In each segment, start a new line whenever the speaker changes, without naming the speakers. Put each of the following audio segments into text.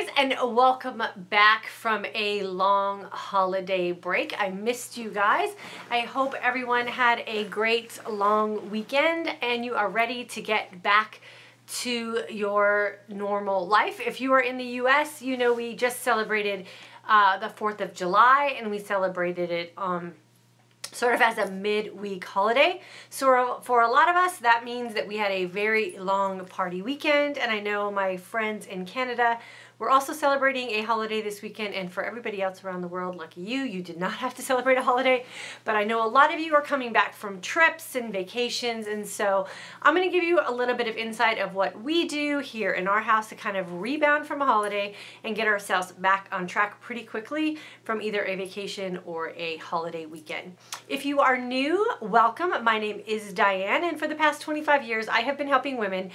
guys, and welcome back from a long holiday break. I missed you guys. I hope everyone had a great long weekend and you are ready to get back to your normal life. If you are in the US, you know we just celebrated the 4th of July and we celebrated it sort of as a midweek holiday. So for a lot of us, that means that we had a very long party weekend. And I know my friends in Canada were also celebrating a holiday this weekend. And for everybody else around the world, lucky you, you did not have to celebrate a holiday. But I know a lot of you are coming back from trips and vacations. And so I'm going to give you a little bit of insight of what we do here in our house to kind of rebound from a holiday and get ourselves back on track pretty quickly from either a vacation or a holiday weekend. If you are new, welcome. My name is Diane, and for the past 25 years, I have been helping women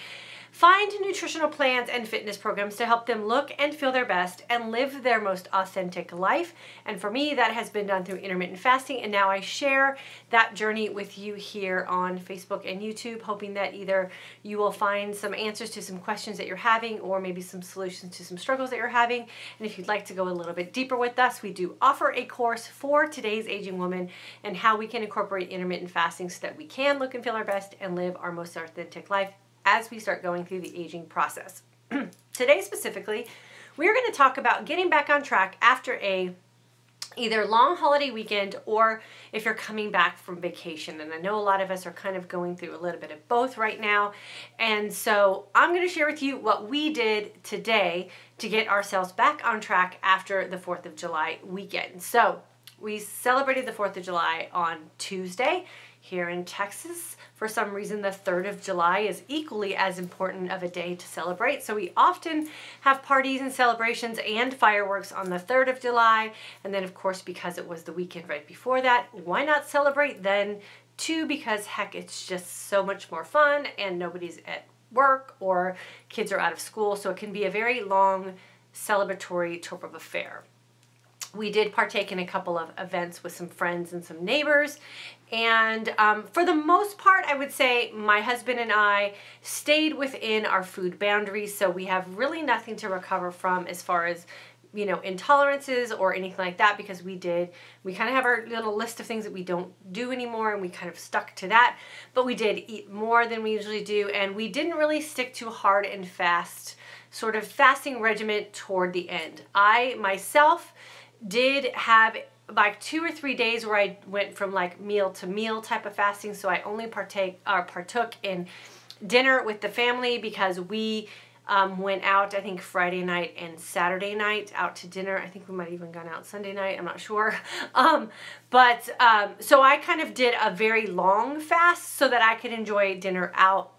find nutritional plans and fitness programs to help them look and feel their best and live their most authentic life. And for me, that has been done through intermittent fasting, and now I share that journey with you here on Facebook and YouTube, hoping that either you will find some answers to some questions that you're having or maybe some solutions to some struggles that you're having. And if you'd like to go a little bit deeper with us, we do offer a course for today's aging woman and how we can incorporate intermittent fasting so that we can look and feel our best and live our most authentic life as we start going through the aging process. Today specifically, we're going to talk about getting back on track after a either long holiday weekend or if you're coming back from vacation. And I know a lot of us are kind of going through a little bit of both right now. And so I'm going to share with you what we did today to get ourselves back on track after the 4th of July weekend. So we celebrated the 4th of July on Tuesday here in Texas. For some reason, the 3rd of July is equally as important of a day to celebrate. So we often have parties and celebrations and fireworks on the 3rd of July. And then, of course, because it was the weekend right before that, why not celebrate then too? Because heck, it's just so much more fun and nobody's at work or kids are out of school. So it can be a very long celebratory type of affair. We did partake in a couple of events with some friends and some neighbors. And for the most part, I would say my husband and I stayed within our food boundaries. So we have really nothing to recover from as far as, you know, intolerances or anything like that, because we kind of have our little list of things that we don't do anymore, and we kind of stuck to that. But we did eat more than we usually do, and we didn't really stick to hard and fast sort of fasting regimen toward the end. I myself did have like 2 or 3 days where I went from like meal to meal type of fasting. So I only partook in dinner with the family because we went out, I think Friday night and Saturday night out to dinner. I think we might even gone out Sunday night. I'm not sure. So I kind of did a very long fast so that I could enjoy dinner out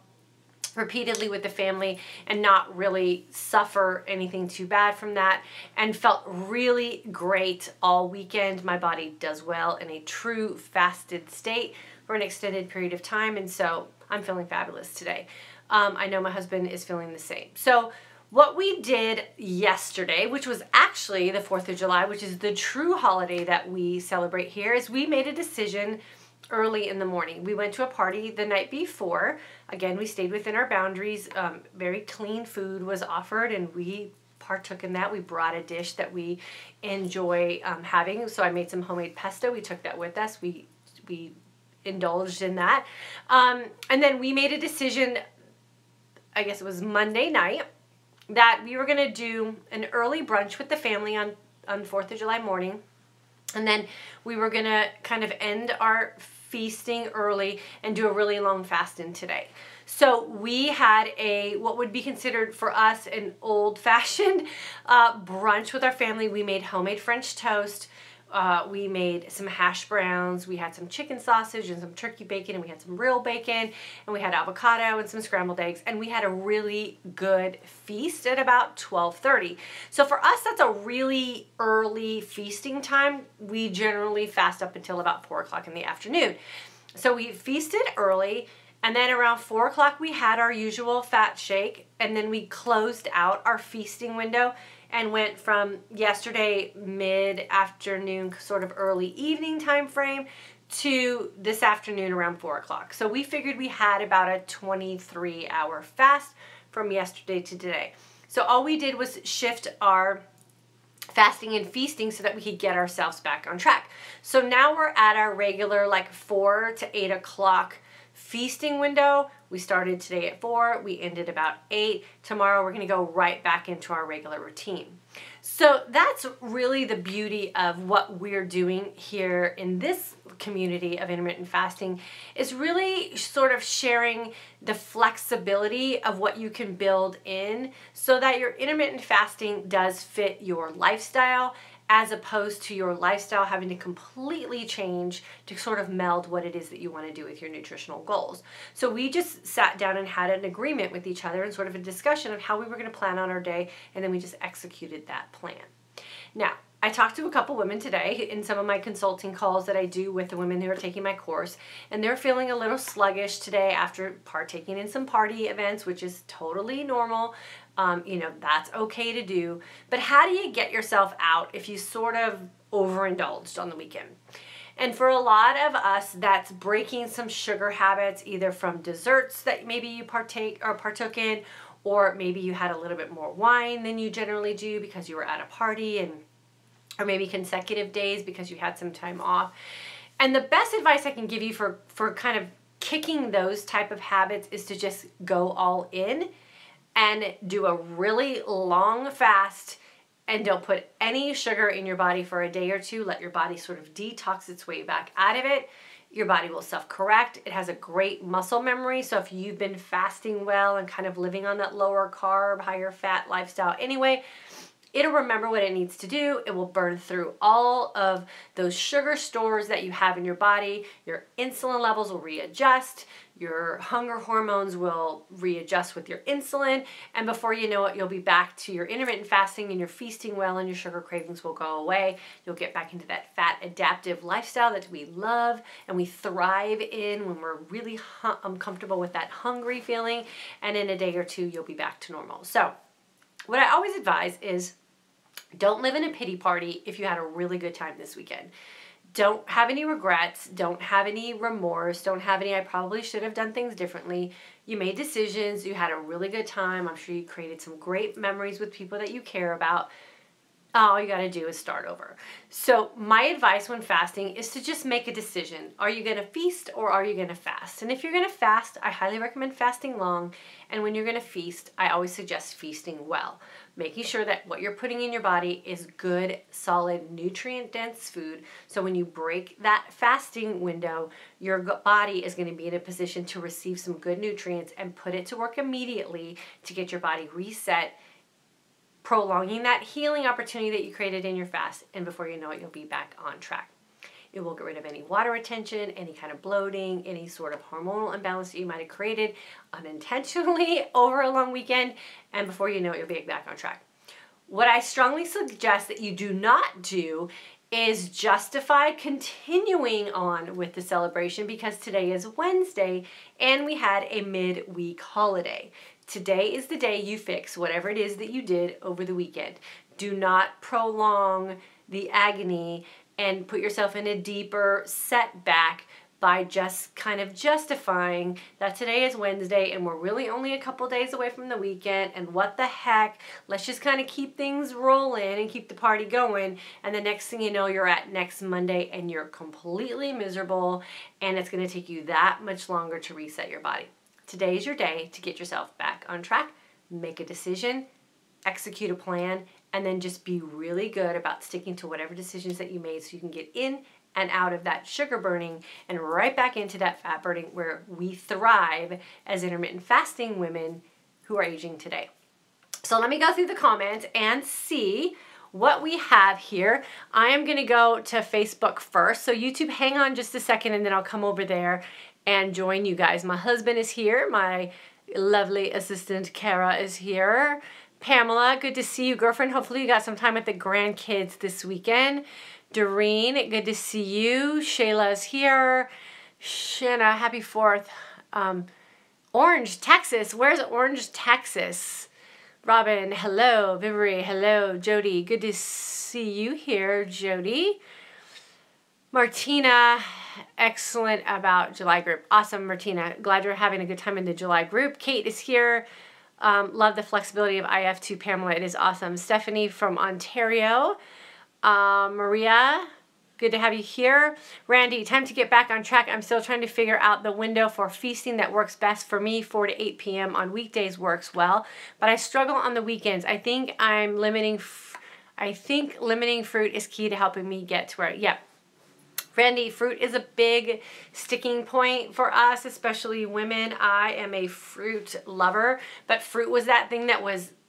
repeatedly with the family and not really suffer anything too bad from that, and felt really great all weekend. My body does well in a true fasted state for an extended period of time, and so I'm feeling fabulous today. I know my husband is feeling the same. So what we did yesterday, which was actually the 4th of July, which is the true holiday that we celebrate here, is we made a decision early in the morning. We went to a party the night before. Again, we stayed within our boundaries. Very clean food was offered, and we partook in that. We brought a dish that we enjoy having. So I made some homemade pesto. We took that with us. We indulged in that. And then we made a decision, I guess it was Monday night, that we were going to do an early brunch with the family on 4th of July morning. And then we were going to kind of end our feasting early and do a really long fasting today. So we had what would be considered for us an old-fashioned brunch with our family. We made homemade French toast. We made some hash browns. We had some chicken sausage and some turkey bacon, and we had some real bacon, and we had avocado and some scrambled eggs, and we had a really good feast at about 12:30. So for us, that's a really early feasting time. We generally fast up until about 4 o'clock in the afternoon. So we feasted early, and then around 4 o'clock, we had our usual fat shake, and then we closed out our feasting window and went from yesterday mid-afternoon, sort of early evening time frame, to this afternoon around 4 o'clock. So we figured we had about a 23-hour fast from yesterday to today. So all we did was shift our fasting and feasting so that we could get ourselves back on track. So now we're at our regular like 4 to 8 o'clock feasting window. We started today at 4, we ended about 8. Tomorrow we're going to go right back into our regular routine. So that's really the beauty of what we're doing here in this community of intermittent fasting, is really sort of sharing the flexibility of what you can build in so that your intermittent fasting does fit your lifestyle, as opposed to your lifestyle having to completely change to sort of meld what it is that you want to do with your nutritional goals. So we just sat down and had an agreement with each other and sort of a discussion of how we were going to plan on our day, and then we just executed that plan. Now, I talked to a couple women today in some of my consulting calls that I do with the women who are taking my course, and they're feeling a little sluggish today after partaking in some party events, which is totally normal. That's okay to do. But how do you get yourself out if you sort of overindulged on the weekend? And for a lot of us, that's breaking some sugar habits, either from desserts that maybe you partook in, or maybe you had a little bit more wine than you generally do because you were at a party, or maybe consecutive days because you had some time off. And the best advice I can give you for kind of kicking those type of habits is to just go all in and do a really long fast, and don't put any sugar in your body for a day or two. Let your body sort of detox its way back out of it. Your body will self-correct. It has a great muscle memory. So if you've been fasting well and kind of living on that lower carb, higher fat lifestyle anyway, it'll remember what it needs to do. It will burn through all of those sugar stores that you have in your body. Your insulin levels will readjust. Your hunger hormones will readjust with your insulin. And before you know it, you'll be back to your intermittent fasting and you're feasting well, and your sugar cravings will go away. You'll get back into that fat adaptive lifestyle that we love and we thrive in when we're really comfortable with that hungry feeling. And in a day or two, you'll be back to normal. So what I always advise is, don't live in a pity party if you had a really good time this weekend. Don't have any regrets. Don't have any remorse. Don't have any, I probably should have done things differently. You made decisions. You had a really good time. I'm sure you created some great memories with people that you care about. All you got to do is start over. So my advice when fasting is to just make a decision. Are you going to feast or are you going to fast? And if you're going to fast, I highly recommend fasting long. And when you're going to feast, I always suggest feasting well, making sure that what you're putting in your body is good, solid, nutrient-dense food. So when you break that fasting window, your body is going to be in a position to receive some good nutrients and put it to work immediately to get your body reset, prolonging that healing opportunity that you created in your fast, and before you know it, you'll be back on track. It will get rid of any water retention, any kind of bloating, any sort of hormonal imbalance that you might have created unintentionally over a long weekend, and before you know it, you'll be back on track. What I strongly suggest that you do not do is justify continuing on with the celebration, because today is Wednesday and we had a midweek holiday. Today is the day you fix whatever it is that you did over the weekend. Do not prolong the agony and put yourself in a deeper setback by just kind of justifying that today is Wednesday and we're really only a couple days away from the weekend, and what the heck, let's just kind of keep things rolling and keep the party going, and the next thing you know, you're at next Monday and you're completely miserable, and it's going to take you that much longer to reset your body. Today is your day to get yourself back on track, make a decision, execute a plan, and then just be really good about sticking to whatever decisions that you made so you can get in and out of that sugar burning and right back into that fat burning where we thrive as intermittent fasting women who are aging today. So let me go through the comments and see what we have here. I am going to go to Facebook first. So YouTube, hang on just a second and then I'll come over there and join you guys. My husband is here. My lovely assistant Kara is here. Pamela, good to see you, girlfriend. Hopefully you got some time with the grandkids this weekend. Doreen, good to see you. Shayla's here. Shanna, happy 4th. Orange, Texas. Where's Orange, Texas? Robin, hello. Vivri, hello. Jody, good to see you here, Jody. Martina, excellent about July group. Awesome, Martina. Glad you're having a good time in the July group. Kate is here. Love the flexibility of IF2, Pamela. It is awesome. Stephanie from Ontario. Maria, good to have you here. Randy, time to get back on track. I'm still trying to figure out the window for feasting that works best for me. 4 to 8 p.m. on weekdays works well, but I struggle on the weekends. I think limiting fruit is key to helping me get to where, yeah. Randy, fruit is a big sticking point for us, especially women. I am a fruit lover, but fruit was that thing that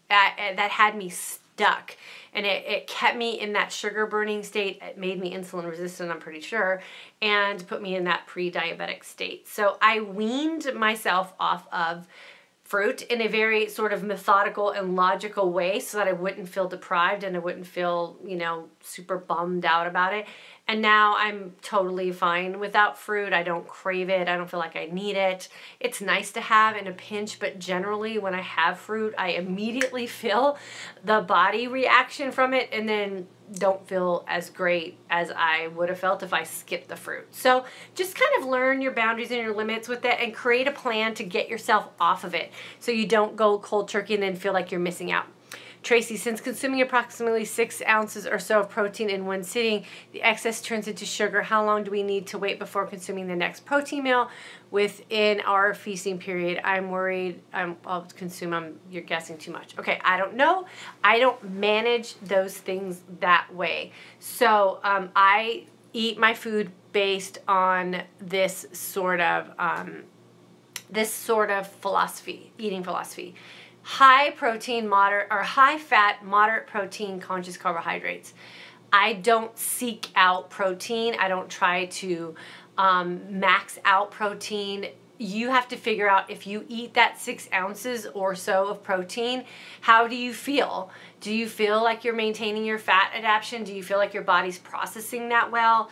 that had me stuck, and it kept me in that sugar burning state. It made me insulin resistant, I'm pretty sure, and put me in that pre-diabetic state. So I weaned myself off of fruit in a very sort of methodical and logical way so that I wouldn't feel deprived and I wouldn't feel, you know, super bummed out about it. And now I'm totally fine without fruit. I don't crave it. I don't feel like I need it. It's nice to have in a pinch, but generally when I have fruit, I immediately feel the body reaction from it and then don't feel as great as I would have felt if I skipped the fruit. So just kind of learn your boundaries and your limits with it and create a plan to get yourself off of it so you don't go cold turkey and then feel like you're missing out. Tracy, since consuming approximately 6 ounces or so of protein in one sitting, the excess turns into sugar. How long do we need to wait before consuming the next protein meal within our feasting period? I'm worried I'll consume, you're guessing too much. Okay, I don't know. I don't manage those things that way. So I eat my food based on this sort of philosophy, eating philosophy. High protein, moderate, or high fat, moderate protein, conscious carbohydrates. I don't seek out protein. I don't try to max out protein. You have to figure out if you eat that 6 ounces or so of protein, how do you feel? Do you feel like you're maintaining your fat adaptation? Do you feel like your body's processing that well?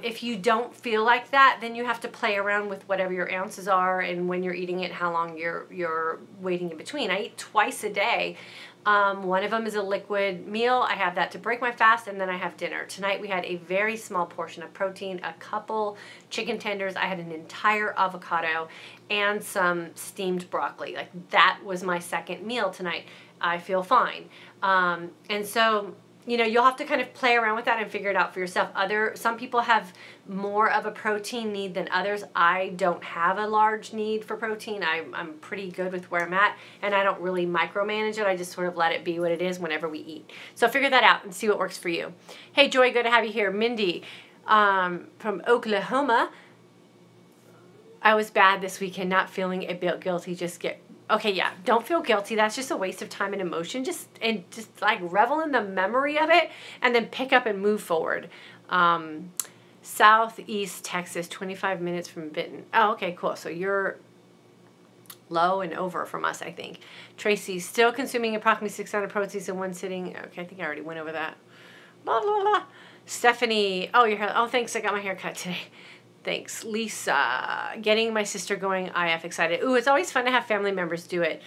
If you don't feel like that, then you have to play around with whatever your ounces are and when you're eating it, how long you're waiting in between. I eat twice a day. One of them is a liquid meal. I have that to break my fast, and then I have dinner. Tonight we had a very small portion of protein, a couple chicken tenders. I had an entire avocado and some steamed broccoli. Like that was my second meal tonight. I feel fine. And so, you know, you'll have to kind of play around with that and figure it out for yourself. Some people have more of a protein need than others. I don't have a large need for protein. I'm pretty good with where I'm at, and I don't really micromanage it. I just sort of let it be what it is whenever we eat. So figure that out and see what works for you. Hey, Joy, good to have you here. Mindy from Oklahoma. I was bad this weekend, not feeling a bit guilty. Okay, yeah, don't feel guilty. That's just a waste of time and emotion. Just like revel in the memory of it and then pick up and move forward. Southeast Texas, 25 minutes from Benton. Oh, okay, cool. So you're low and over from us, I think. Tracy, still consuming approximately 600 proteins in one sitting. Okay, I think I already went over that. Blah, blah, blah. Stephanie, oh, your hair. Oh, thanks. I got my hair cut today. Thanks. Lisa, getting my sister going, IF excited. Ooh, it's always fun to have family members do it.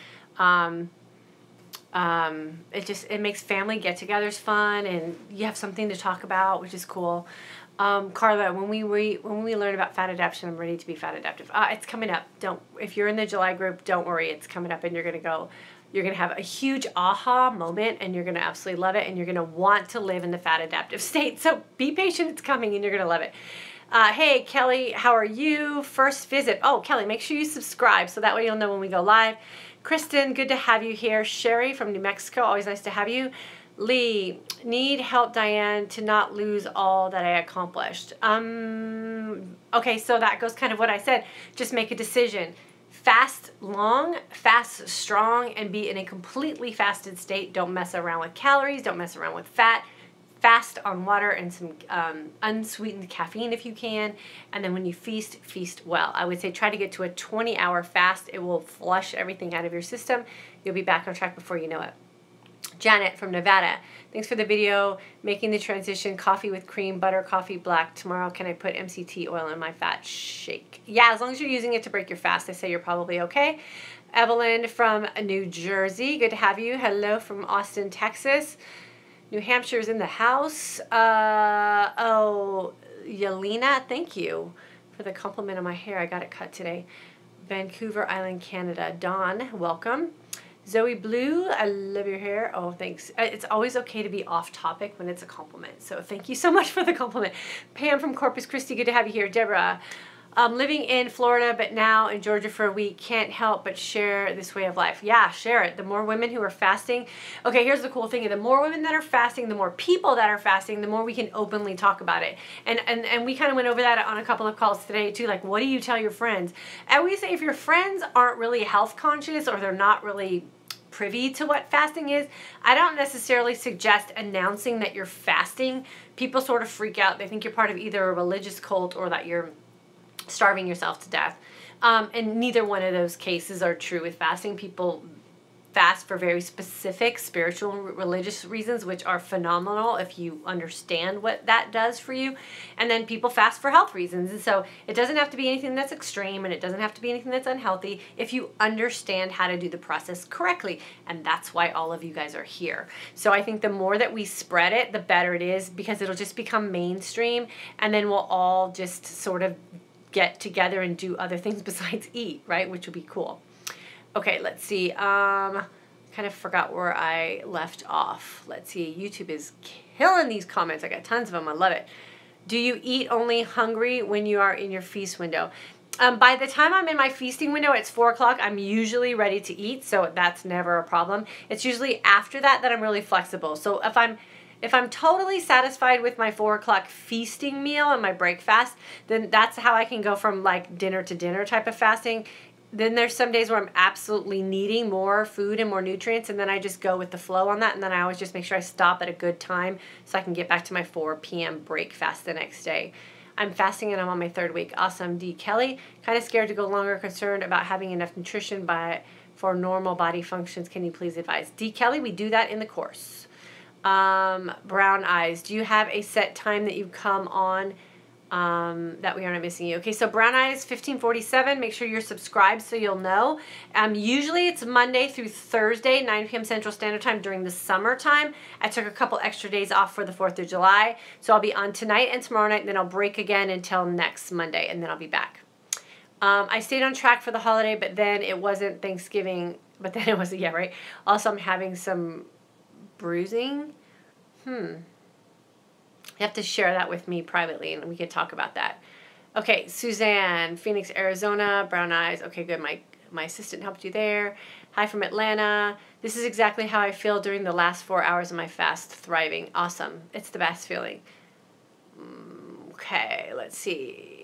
It makes family get-togethers fun, and you have something to talk about, which is cool. Carla, when we learn about fat adaptation, I'm ready to be fat adaptive. It's coming up. If you're in the July group, don't worry, it's coming up, and you're gonna have a huge aha moment, and you're gonna absolutely love it, and you're gonna want to live in the fat adaptive state. So be patient, it's coming, and you're gonna love it. Hey, Kelly, how are you? First visit. Oh, Kelly, make sure you subscribe so that way you'll know when we go live. Kristen, good to have you here. Sherry from New Mexico, always nice to have you. Lee, need help, Diane, to not lose all that I accomplished. Okay, so that goes kind of what I said. Just make a decision. Fast long, fast strong, and be in a completely fasted state. Don't mess around with calories. Don't mess around with fat. Fast on water and some unsweetened caffeine if you can. And then when you feast, feast well. I would say try to get to a 20-hour fast. It will flush everything out of your system. You'll be back on track before you know it. Janet from Nevada. Thanks for the video. Making the transition. Coffee with cream, butter, coffee black. Tomorrow, can I put MCT oil in my fat shake? Yeah, as long as you're using it to break your fast, I say you're probably okay. Evelyn from New Jersey. Good to have you. Hello from Austin, Texas. New Hampshire's in the house. Oh, Yelena, thank you for the compliment on my hair. I got it cut today. Vancouver Island, Canada. Dawn, welcome. Zoe Blue, I love your hair. Oh, thanks. It's always okay to be off topic when it's a compliment. So thank you so much for the compliment. Pam from Corpus Christi, good to have you here. Deborah, living in Florida, but now in Georgia for a week, can't help but share this way of life. Yeah, share it. The more women who are fasting. Okay, here's the cool thing. The more women that are fasting, the more people that are fasting, the more we can openly talk about it. And we kind of went over that on a couple of calls today too. Like, what do you tell your friends? And we say if your friends aren't really health conscious or they're not really privy to what fasting is, I don't necessarily suggest announcing that you're fasting. People sort of freak out. They think you're part of either a religious cult or that you're starving yourself to death. And neither one of those cases are true with fasting. People fast for very specific spiritual and religious reasons, which are phenomenal if you understand what that does for you. And then people fast for health reasons. And so it doesn't have to be anything that's extreme, and it doesn't have to be anything that's unhealthy if you understand how to do the process correctly. And that's why all of you guys are here. So I think the more that we spread it, the better it is, because it'll just become mainstream, and then we'll all just sort of get together and do other things besides eat, right? Which would be cool. Okay, let's see. Kind of forgot where I left off. Let's see. YouTube is killing these comments. I got tons of them. I love it. Do you eat only hungry when you are in your feast window? By the time I'm in my feasting window, it's 4 o'clock. I'm usually ready to eat, so that's never a problem. It's usually after that that I'm really flexible. So if I'm totally satisfied with my 4 o'clock feasting meal and my break fast, then that's how I can go from like dinner to dinner type of fasting. Then there's some days where I'm absolutely needing more food and more nutrients, and then I just go with the flow on that, and then I always just make sure I stop at a good time so I can get back to my 4 p.m. break fast the next day. I'm fasting and I'm on my 3rd week. Awesome. D. Kelly, kind of scared to go longer, concerned about having enough nutrition for normal body functions. Can you please advise? D. Kelly, we do that in the course. Brown eyes, do you have a set time that you come on that we are not missing you? Okay, so Brown Eyes 1547, make sure you're subscribed so you'll know. Usually it's Monday through Thursday, 9 p.m. Central Standard Time during the summertime. I took a couple extra days off for the 4th of July, so I'll be on tonight and tomorrow night, and then I'll break again until next Monday, and then I'll be back. I stayed on track for the holiday, but then it wasn't Thanksgiving, but then it was, yeah, right? Also, I'm having some bruising. You have to share that with me privately, and we could talk about that. Okay, Suzanne, Phoenix, Arizona, brown eyes. Okay, good. My assistant helped you there. Hi from Atlanta. This is exactly how I feel during the last 4 hours of my fast. Thriving. Awesome. It's the best feeling. Okay, let's see.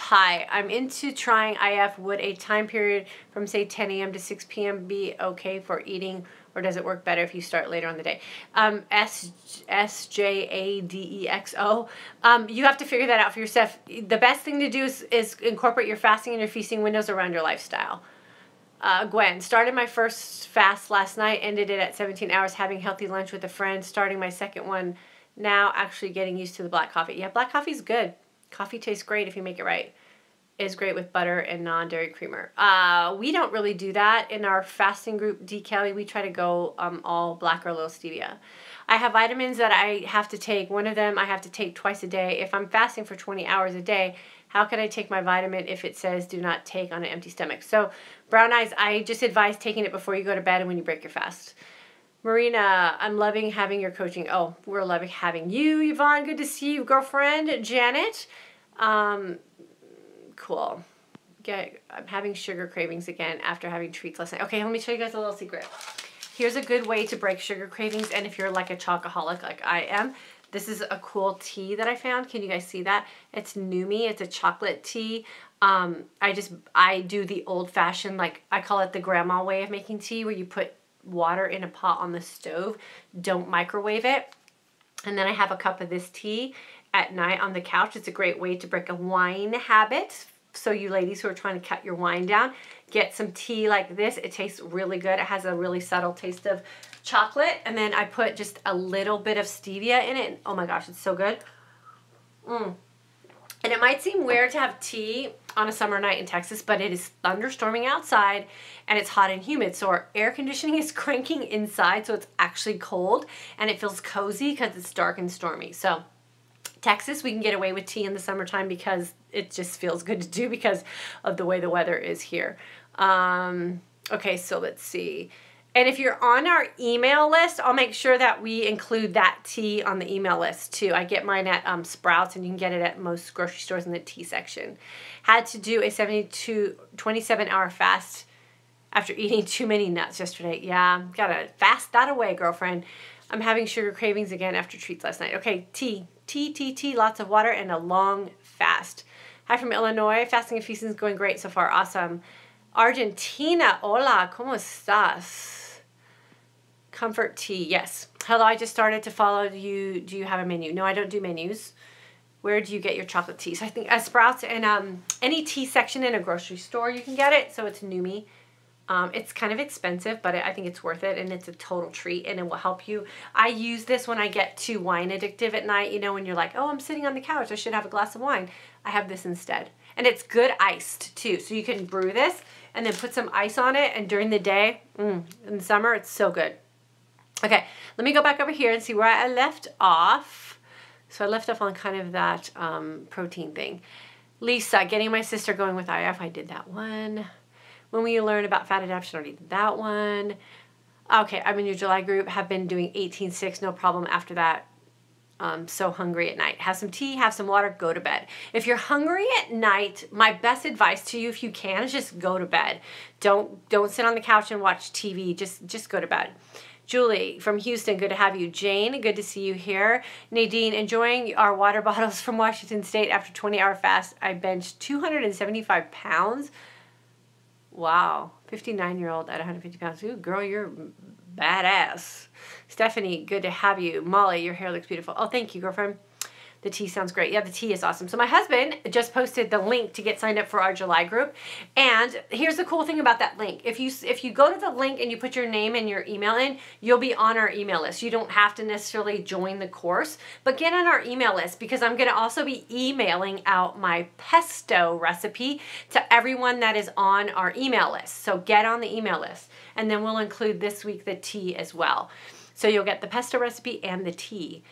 Hi, I'm into trying IF. Would a time period from, say, 10 a.m. to 6 p.m. be okay for eating, or does it work better if you start later on the day? SJADEXO. You have to figure that out for yourself. The best thing to do is incorporate your fasting and your feasting windows around your lifestyle. Gwen, started my first fast last night, ended it at 17 hours, having healthy lunch with a friend, starting my second one now, actually getting used to the black coffee. Yeah, black coffee's good. Coffee tastes great if you make it right. Is great with butter and non-dairy creamer. We don't really do that in our fasting group, D. Kelly. We try to go all black or a little stevia. I have vitamins that I have to take. One of them I have to take twice a day. If I'm fasting for 20 hours a day, how can I take my vitamin if it says do not take on an empty stomach? So, brown eyes, I just advise taking it before you go to bed and when you break your fast. Marina, I'm loving having your coaching. Oh, we're loving having you, Yvonne. Good to see you, girlfriend. Janet, cool. I'm having sugar cravings again after having treats last night. Okay, let me show you guys a little secret. Here's a good way to break sugar cravings, and if you're like a chocoholic like I am, this is a cool tea that I found. Can you guys see that? It's Numi. It's a chocolate tea. I do the old-fashioned, like I call it the grandma way of making tea, where you put water in a pot on the stove. Don't microwave it. And then I have a cup of this tea at night on the couch. It's a great way to break a wine habit. So you ladies who are trying to cut your wine down, get some tea like this. It tastes really good. It has a really subtle taste of chocolate. And then I put just a little bit of stevia in it. Oh my gosh, it's so good. And it might seem weird to have tea on a summer night in Texas, but it is thunderstorming outside and it's hot and humid. So our air conditioning is cranking inside, so it's actually cold and it feels cozy because it's dark and stormy. So Texas, we can get away with tea in the summertime because it just feels good to do because of the way the weather is here. Okay, so let's see. And if you're on our email list, I'll make sure that we include that tea on the email list too. I get mine at Sprouts, and you can get it at most grocery stores in the tea section. Had to do a 27-hour fast after eating too many nuts yesterday. Yeah, gotta fast that away, girlfriend. I'm having sugar cravings again after treats last night. Okay, tea, lots of water, and a long fast. Hi from Illinois. Fasting and feasting is going great so far. Awesome. Argentina, hola, ¿cómo estás? Comfort tea, yes. Hello, I just started to follow you. Do you have a menu? No, I don't do menus. Where do you get your chocolate tea? So I think at Sprouts and any tea section in a grocery store you can get it. So it's Numi. It's kind of expensive, but I think it's worth it, and it's a total treat, and it will help you. I use this when I get too wine addictive at night, you know, when you're like, oh, I'm sitting on the couch, I should have a glass of wine. I have this instead. And it's good iced too, so you can brew this and then put some ice on it, and during the day, in the summer, it's so good. Okay, let me go back over here and see where I left off. So I left off on kind of that protein thing. Lisa, getting my sister going with IF, I did that one. When will you learn about fat adaptation? I already did that one. Okay, I'm in your July group. Have been doing 18-6, no problem after that. So hungry at night. Have some tea, have some water, go to bed. If you're hungry at night, my best advice to you, if you can, is just go to bed. Don't sit on the couch and watch TV. Just go to bed. Julie from Houston, good to have you. Jane, good to see you here. Nadine, enjoying our water bottles from Washington State after 20-hour fast. I benched 275 pounds. Wow, 59-year-old at 150 pounds. Ooh, girl, you're badass. Stephanie, good to have you. Molly, your hair looks beautiful. Oh, thank you, girlfriend. The tea sounds great. Yeah, the tea is awesome. So my husband just posted the link to get signed up for our July group. And here's the cool thing about that link. If you go to the link and you put your name and your email in, you'll be on our email list. You don't have to necessarily join the course, but get on our email list, because I'm going to also be emailing out my pesto recipe to everyone that is on our email list. So get on the email list, and then we'll include this week the tea as well. So you'll get the pesto recipe and the tea.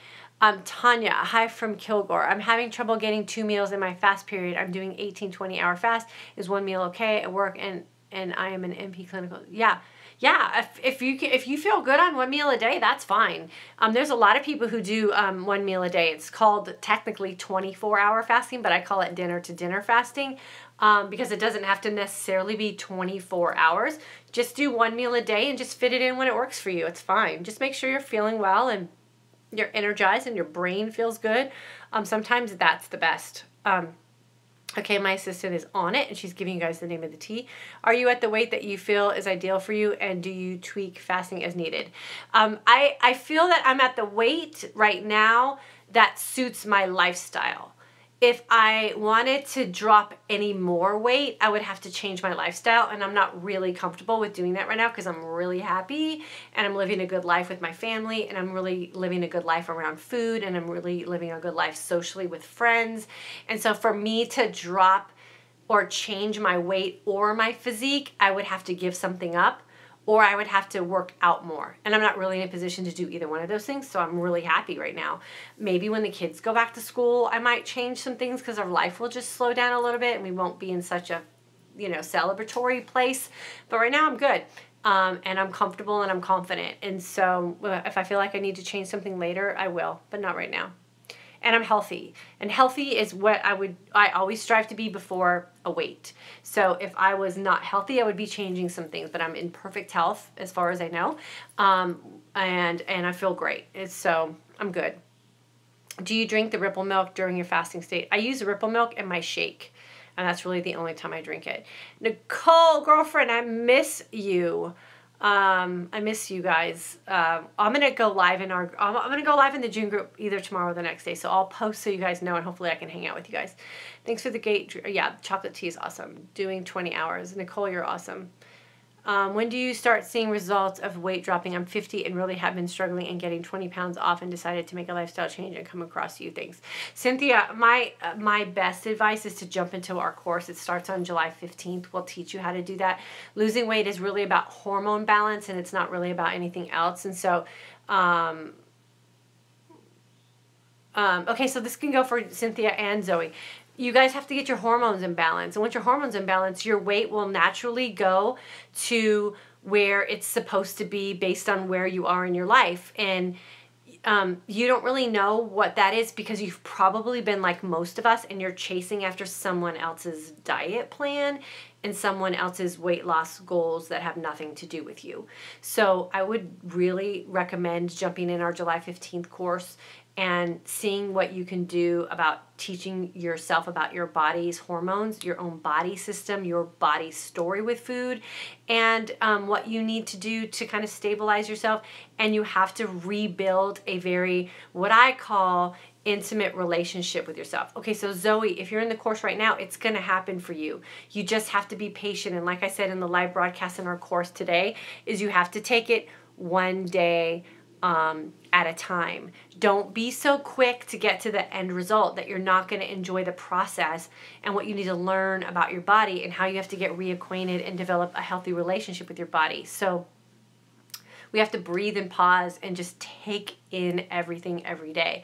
Tanya, hi from Kilgore. I'm having trouble getting 2 meals in my fast period. I'm doing 18-20-hour fast. Is 1 meal okay at work? And I am an MP clinical. Yeah. If you feel good on 1 meal a day, that's fine. There's a lot of people who do 1 meal a day. It's called technically 24-hour fasting, but I call it dinner to dinner fasting because it doesn't have to necessarily be 24 hours. Just do 1 meal a day and just fit it in when it works for you. It's fine. Just make sure you're feeling well and you're energized and your brain feels good. Sometimes that's the best. Okay, my assistant is on it, and she's giving you guys the name of the tea. Are you at the weight that you feel is ideal for you, and do you tweak fasting as needed? I feel that I'm at the weight right now that suits my lifestyle. If I wanted to drop any more weight, I would have to change my lifestyle, and I'm not really comfortable with doing that right now because I'm really happy, and I'm living a good life with my family, and I'm really living a good life around food, and I'm really living a good life socially with friends. And so for me to drop or change my weight or my physique, I would have to give something up, or I would have to work out more. And I'm not really in a position to do either one of those things, so I'm really happy right now. Maybe when the kids go back to school, I might change some things because our life will just slow down a little bit and we won't be in such a, celebratory place. But right now I'm good. And I'm comfortable and I'm confident. And so if I feel like I need to change something later, I will, but not right now. And I'm healthy. And healthy is what I always strive to be before a weight. So if I was not healthy, I would be changing some things, but I'm in perfect health as far as I know. And I feel great. So I'm good. Do you drink the Ripple milk during your fasting state? I use Ripple milk in my shake, and that's really the only time I drink it. Nicole, girlfriend, I miss you. I miss you guys. I'm gonna go live in I'm gonna go live in the June group either tomorrow or the next day. So I'll post so you guys know, and hopefully I can hang out with you guys. Thanks for the gate. Yeah, chocolate tea is awesome. Doing 20 hours. Nicole, you're awesome. When do you start seeing results of weight dropping? I'm 50 and really have been struggling and getting 20 pounds off and decided to make a lifestyle change and come across you. Thanks. Cynthia, my best advice is to jump into our course. It starts on July 15th. We'll teach you how to do that. Losing weight is really about hormone balance, and it's not really about anything else. And so, okay, so this can go for Cynthia and Zoe. You guys have to get your hormones in balance. And once your hormones in balance, your weight will naturally go to where it's supposed to be based on where you are in your life. And you don't really know what that is because you've probably been like most of us and you're chasing after someone else's diet plan and someone else's weight loss goals that have nothing to do with you. So I would really recommend jumping in our July 15th course and seeing what you can do about teaching yourself about your body's hormones, your own body system, your body's story with food, and what you need to do to kind of stabilize yourself. And you have to rebuild a very, what I call, intimate relationship with yourself. Okay, so Zoe, if you're in the course right now, it's going to happen for you. You just have to be patient. And like I said in the live broadcast in our course today, is you have to take it one day at a time. Don't be so quick to get to the end result that you're not going to enjoy the process and what you need to learn about your body and how you have to get reacquainted and develop a healthy relationship with your body. So we have to breathe and pause and just take in everything every day.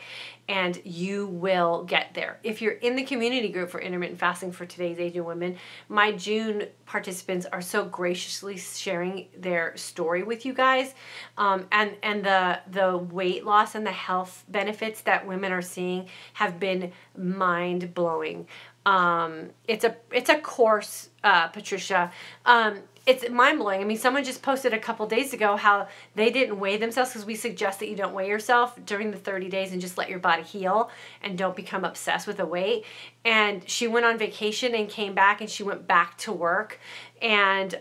And you will get there. If you're in the community group for intermittent fasting for today's Asian women, my June participants are so graciously sharing their story with you guys. And the weight loss and the health benefits that women are seeing have been mind-blowing. It's a course, Patricia. It's mind-blowing. I mean, someone just posted a couple days ago how they didn't weigh themselves because we suggest that you don't weigh yourself during the 30 days and just let your body heal and don't become obsessed with the weight. And she went on vacation and came back and she went back to work and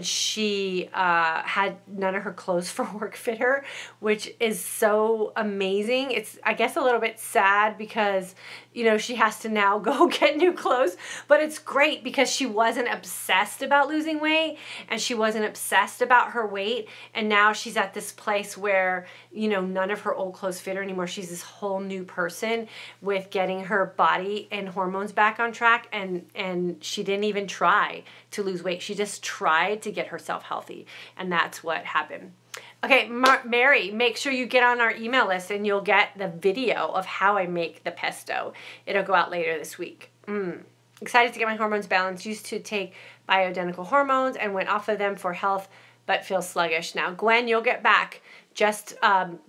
she had none of her clothes for work fit her, which is so amazing. It's, I guess, a little bit sad because, you know, she has to now go get new clothes, but it's great because she wasn't obsessed about losing weight and she wasn't obsessed about her weight. And now she's at this place where, you know, none of her old clothes fit her anymore. She's this whole new person with getting her body and hormones back on track. And she didn't even try to lose weight. She just tried to get herself healthy. And that's what happened. Okay, Mary, make sure you get on our email list and you'll get the video of how I make the pesto. It'll go out later this week. Excited to get my hormones balanced. Used to take bioidentical hormones and went off of them for health, but feel sluggish now. Gwen, you'll get back. Just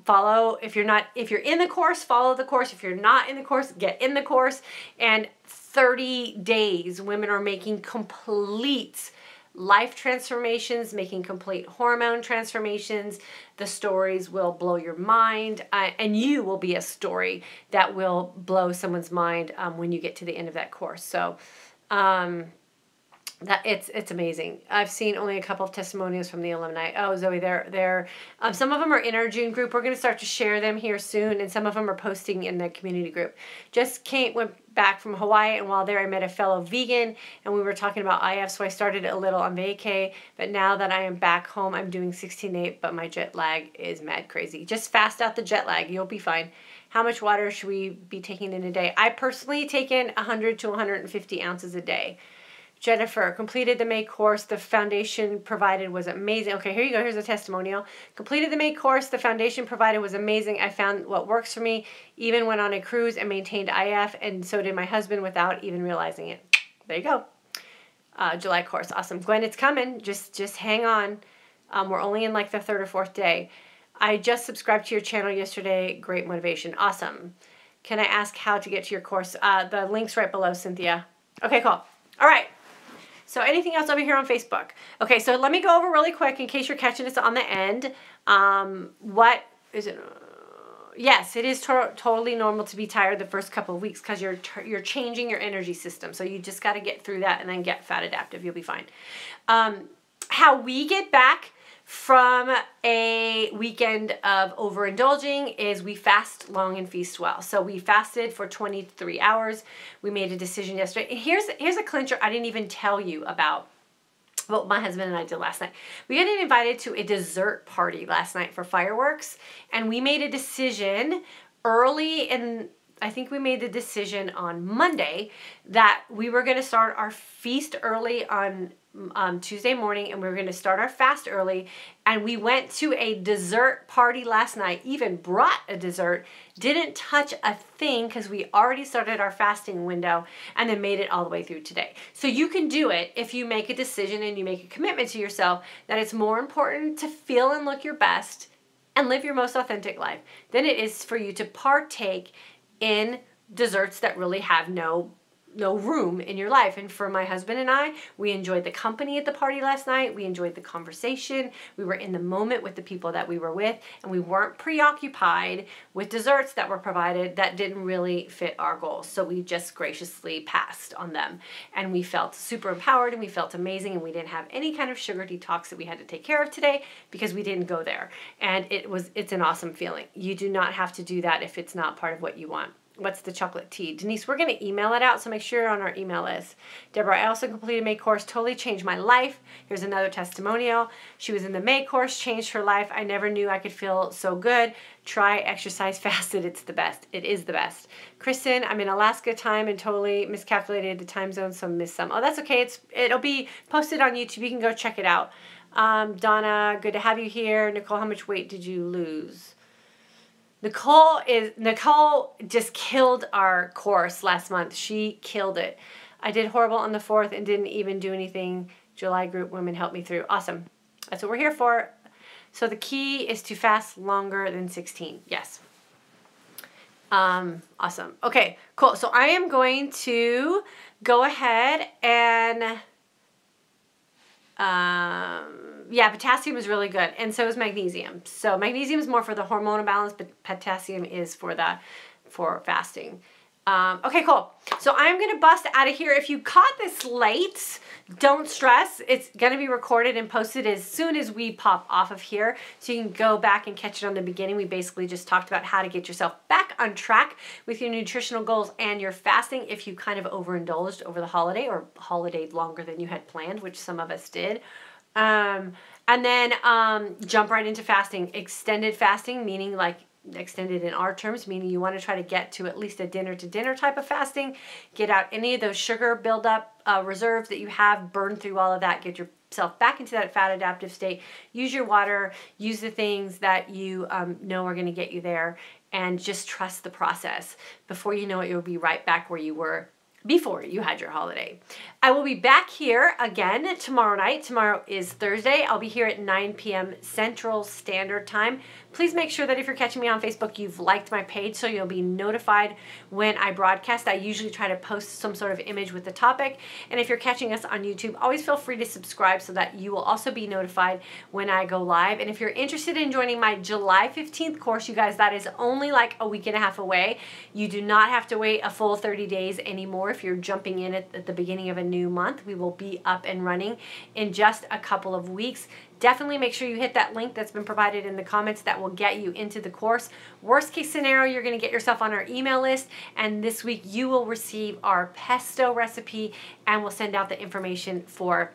follow, if you're in the course, follow the course. If you're not in the course, get in the course. And 30 days, women are making complete life transformations, making complete hormone transformations. The stories will blow your mind, and you will be a story that will blow someone's mind when you get to the end of that course. So that it's amazing. I've seen only a couple of testimonials from the alumni. Oh, Zoe, they're some of them are in our June group. We're going to start to share them here soon, and some of them are posting in the community group. Just went back from Hawaii, and while there I met a fellow vegan, and we were talking about IF, so I started a little on vacay, but now that I am back home, I'm doing 16/8, but my jet lag is mad crazy. Just fast out the jet lag. You'll be fine. How much water should we be taking in a day? I personally take in 100 to 150 ounces a day. Jennifer, completed the May course. The foundation provided was amazing. Okay, here you go. Here's a testimonial. Completed the May course. The foundation provided was amazing. I found what works for me, even went on a cruise and maintained IF, and so did my husband without even realizing it. There you go. July course. Awesome. Gwen, it's coming. Just hang on. We're only in like the 3rd or 4th day. I just subscribed to your channel yesterday. Great motivation. Awesome. Can I ask how to get to your course? The link's right below, Cynthia. Okay, cool. All right. So anything else over here on Facebook? Okay, so let me go over really quick in case you're catching this on the end. What is it? Yes, it is totally normal to be tired the first couple of weeks because you're changing your energy system. So you just got to get through that and then get fat adaptive. You'll be fine. How we get back from a weekend of overindulging is we fast long and feast well. So we fasted for 23 hours. We made a decision yesterday. And here's a clincher I didn't even tell you about what my husband and I did last night. We got invited to a dessert party last night for fireworks, and we made a decision early in, I think we made the decision on Monday that we were going to start our feast early on Tuesday morning, and we were going to start our fast early. And we went to a dessert party last night, even brought a dessert, didn't touch a thing because we already started our fasting window, and then made it all the way through today. So you can do it if you make a decision and you make a commitment to yourself that it's more important to feel and look your best and live your most authentic life than it is for you to partake in desserts that really have no room in your life. And for my husband and I, we enjoyed the company at the party last night. We enjoyed the conversation. We were in the moment with the people that we were with, and we weren't preoccupied with desserts that were provided that didn't really fit our goals. So we just graciously passed on them, and we felt super empowered, and we felt amazing, and we didn't have any kind of sugar detox that we had to take care of today because we didn't go there. And it's an awesome feeling. You do not have to do that if it's not part of what you want. What's the chocolate tea? Denise, we're going to email it out, so make sure you're on our email list. Deborah, I also completed May course, totally changed my life. Here's another testimonial. She was in the May course, changed her life. I never knew I could feel so good. Try exercise fasted. It's the best. It is the best. Kristen, I'm in Alaska time and totally miscalculated the time zone, so missed some. Oh, that's okay. It'll be posted on YouTube. You can go check it out. Donna, good to have you here. Nicole, how much weight did you lose? Nicole just killed our course last month. She killed it. I did horrible on the 4th and didn't even do anything. July group women helped me through. Awesome. That's what we're here for. So the key is to fast longer than 16. Yes. Awesome. Okay, cool. So I am going to go ahead and yeah, potassium is really good, and so is magnesium. So magnesium is more for the hormonal balance, but potassium is for fasting. Okay, cool. So I'm going to bust out of here. If you caught this late, don't stress. It's going to be recorded and posted as soon as we pop off of here. So you can go back and catch it on the beginning. We basically just talked about how to get yourself back on track with your nutritional goals and your fasting if you kind of overindulged over the holiday or holidayed longer than you had planned, which some of us did. And then jump right into fasting. Extended fasting, meaning like extended in our terms, meaning you want to try to get to at least a dinner-to-dinner type of fasting. Get out any of those sugar buildup reserves that you have, burn through all of that, get yourself back into that fat adaptive state. Use your water, use the things that you know are going to get you there, and just trust the process. Before you know it, you'll be right back where you were before you had your holiday. I will be back here again tomorrow night. Tomorrow is Thursday. I'll be here at 9 p.m. Central Standard Time. Please make sure that if you're catching me on Facebook, you've liked my page so you'll be notified when I broadcast. I usually try to post some sort of image with the topic. And if you're catching us on YouTube, always feel free to subscribe so that you will also be notified when I go live. And if you're interested in joining my July 15th course, you guys, that is only like a week and a half away. You do not have to wait a full 30 days anymore. If you're jumping in at the beginning of a new month, we will be up and running in just a couple of weeks. Definitely make sure you hit that link that's been provided in the comments. That will get you into the course. Worst case scenario, you're going to get yourself on our email list, and this week you will receive our pesto recipe, and we'll send out the information for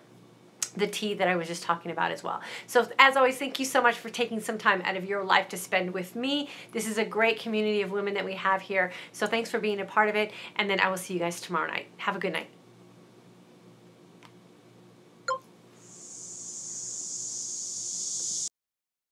the tea that I was just talking about as well. So as always, thank you so much for taking some time out of your life to spend with me. This is a great community of women that we have here. So thanks for being a part of it, and then I will see you guys tomorrow night. Have a good night.